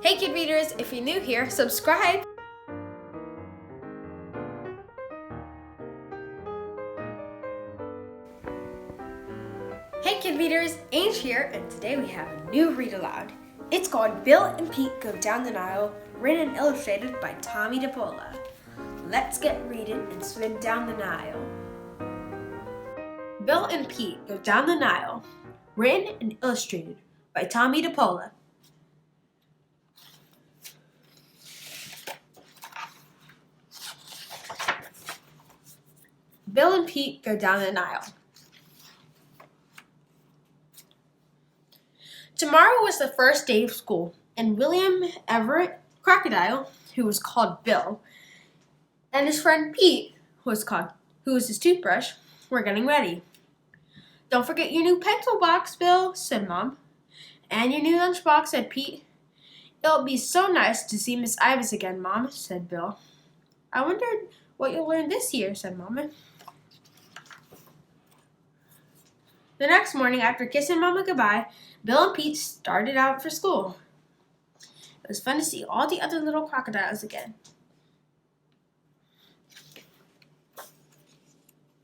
Hey kid readers, if you're new here, subscribe! Hey kid readers, Ange here, and today we have a new read aloud. It's called Bill and Pete Go Down the Nile, written and illustrated by Tomie dePaola. Let's get reading and swim down the Nile. Bill and Pete Go Down the Nile, written and illustrated by Tomie dePaola. Bill and Pete go down the Nile. Tomorrow was the first day of school, and William Everett Crocodile, who was called Bill, and his friend Pete, who was his toothbrush, were getting ready. "Don't forget your new pencil box, Bill," said Mom. "And your new lunchbox," said Pete. "It'll be so nice to see Miss Ibis again, Mom," said Bill. "I wondered what you'll learn this year," said Mama. The next morning, after kissing Mama goodbye, Bill and Pete started out for school. It was fun to see all the other little crocodiles again.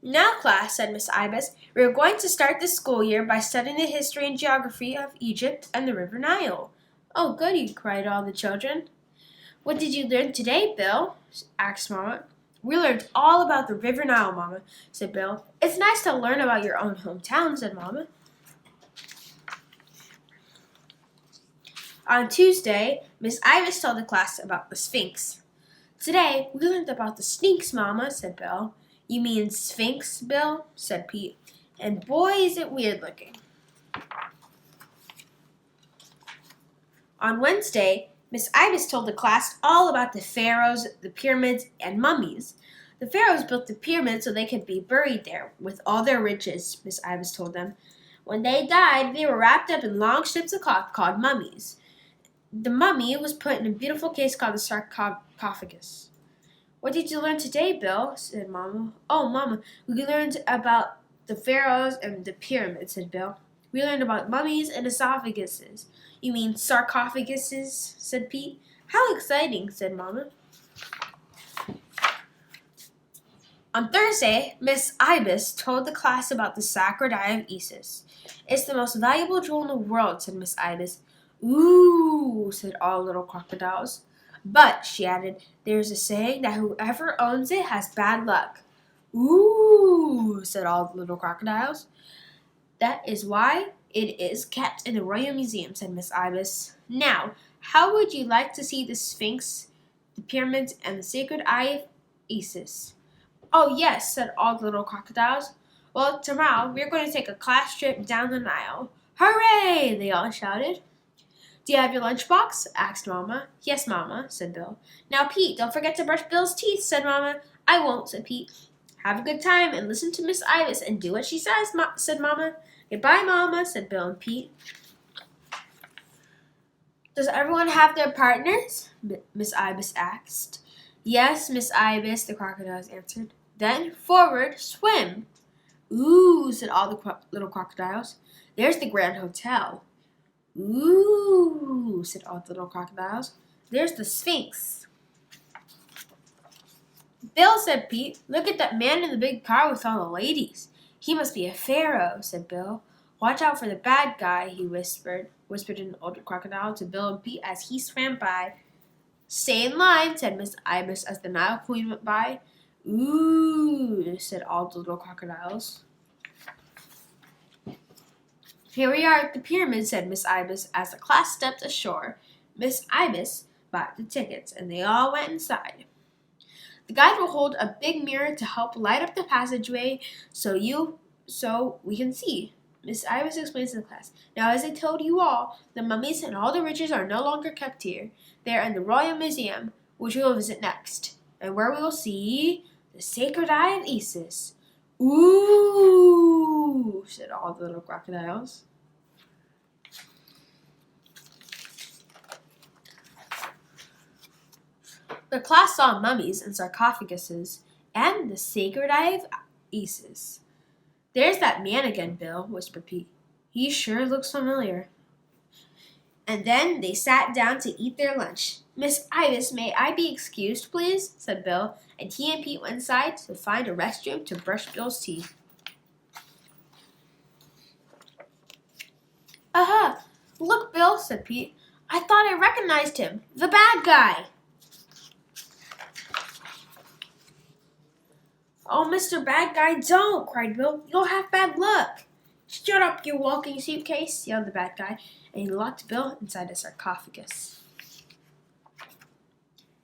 "Now, class," said Miss Ibis, "we are going to start the school year by studying the history and geography of Egypt and the River Nile." "Oh, goody," cried all the children. "What did you learn today, Bill?" asked Mama. "We learned all about the River Nile, Mama," said Bill. "It's nice to learn about your own hometown," said Mama. On Tuesday, Miss Ibis told the class about the Sphinx. "Today, we learned about the Sphinx, Mama," said Bill. "You mean Sphinx, Bill?" said Pete. "And boy, is it weird looking." On Wednesday, Miss Ibis told the class all about the pharaohs, the pyramids, and mummies. "The pharaohs built the pyramids so they could be buried there with all their riches," Miss Ibis told them. "When they died, they were wrapped up in long strips of cloth called mummies. The mummy was put in a beautiful case called the sarcophagus." "What did you learn today, Bill?" said Mama. "Oh, Mama, we learned about the pharaohs and the pyramids," said Bill. "We learned about mummies and esophaguses." "You mean sarcophaguses?" said Pete. "How exciting," said Mama. On Thursday, Miss Ibis told the class about the sacred eye of Isis. "It's the most valuable jewel in the world," said Miss Ibis. "Ooh," said all little crocodiles. "But," she added, "there's a saying that whoever owns it has bad luck." "Ooh," said all the little crocodiles. "That is why it is kept in the Royal Museum," said Miss Ibis. "Now, how would you like to see the Sphinx, the pyramids, and the sacred eye of Isis?" "Oh, yes," said all the little crocodiles. "Well, tomorrow we're going to take a class trip down the Nile." "Hooray!" they all shouted. "Do you have your lunchbox?" asked Mama. "Yes, Mama," said Bill. "Now, Pete, don't forget to brush Bill's teeth," said Mama. "I won't," said Pete. "Have a good time and listen to Miss Ibis and do what she says," said Mama. "Goodbye, Mama," said Bill and Pete. "Does everyone have their partners?" Miss Ibis asked. "Yes, Miss Ibis," the crocodiles answered. "Then, forward, swim." "Ooh," said all the little crocodiles. "There's the Grand Hotel." "Ooh," said all the little crocodiles. "There's the Sphinx." "Bill," said Pete, "look at that man in the big car with all the ladies. He must be a pharaoh," said Bill. "Watch out for the bad guy," he whispered an older crocodile to Bill and Pete as he swam by. "Stay in line," said Miss Ibis as the Nile Queen went by. "Ooh," said all the little crocodiles. "Here we are at the pyramid," said Miss Ibis as the class stepped ashore. Miss Ibis bought the tickets, and they all went inside. "The guide will hold a big mirror to help light up the passageway so we can see," Miss Ibis explains to the class. "Now, as I told you all, the mummies and all the riches are no longer kept here. They are in the Royal Museum, which we will visit next, and where we will see the sacred eye of Isis." "Ooh," said all the little crocodiles. The class saw mummies and sarcophaguses and the sacred eye of Isis. "There's that man again, Bill," whispered Pete. "He sure looks familiar." And then they sat down to eat their lunch. Miss Ibis, may I be excused, please? Said Bill, and he and Pete went inside to find a restroom to brush Bill's teeth. Aha! Look, Bill, said Pete. I thought I recognized him. The bad guy. Oh, Mr. Bad Guy, don't, cried Bill. You'll have bad luck. Shut up, you walking suitcase, yelled the bad guy, and he locked Bill inside a sarcophagus.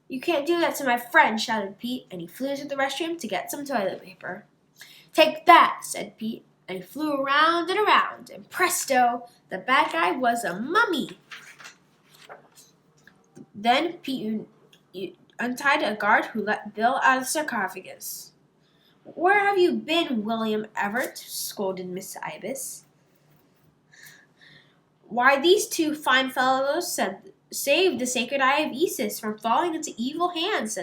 You can't do that to my friend, shouted Pete, and he flew to the restroom to get some toilet paper. Take that, said Pete, and he flew around, and presto, the bad guy was a mummy. Then Pete untied a guard who let Bill out of the sarcophagus. Where have you been, William Everett? Scolded Miss Ibis. Why, these two fine fellows saved the sacred eye of Isis from falling into evil hands,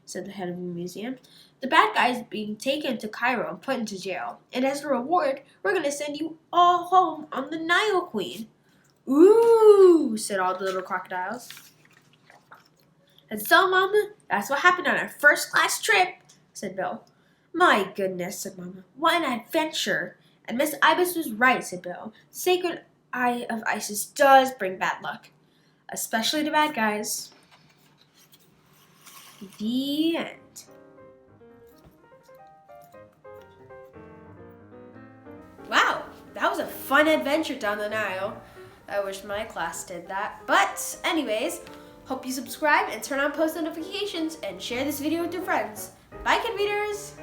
said the head of the museum. The bad guy is being taken to Cairo and put into jail. And as a reward, we're going to send you all home on the Nile Queen. Ooh, said all the little crocodiles. And so, Mama, that's what happened on our first-class trip, said Bill. My goodness, said Mama. What an adventure. And Miss Ibis was right, said Bill. The sacred eye of Isis does bring bad luck, especially to bad guys. The end. Wow, that was a fun adventure down the Nile. I wish my class did that. But anyways, hope you subscribe and turn on post notifications and share this video with your friends. Bye, kid readers!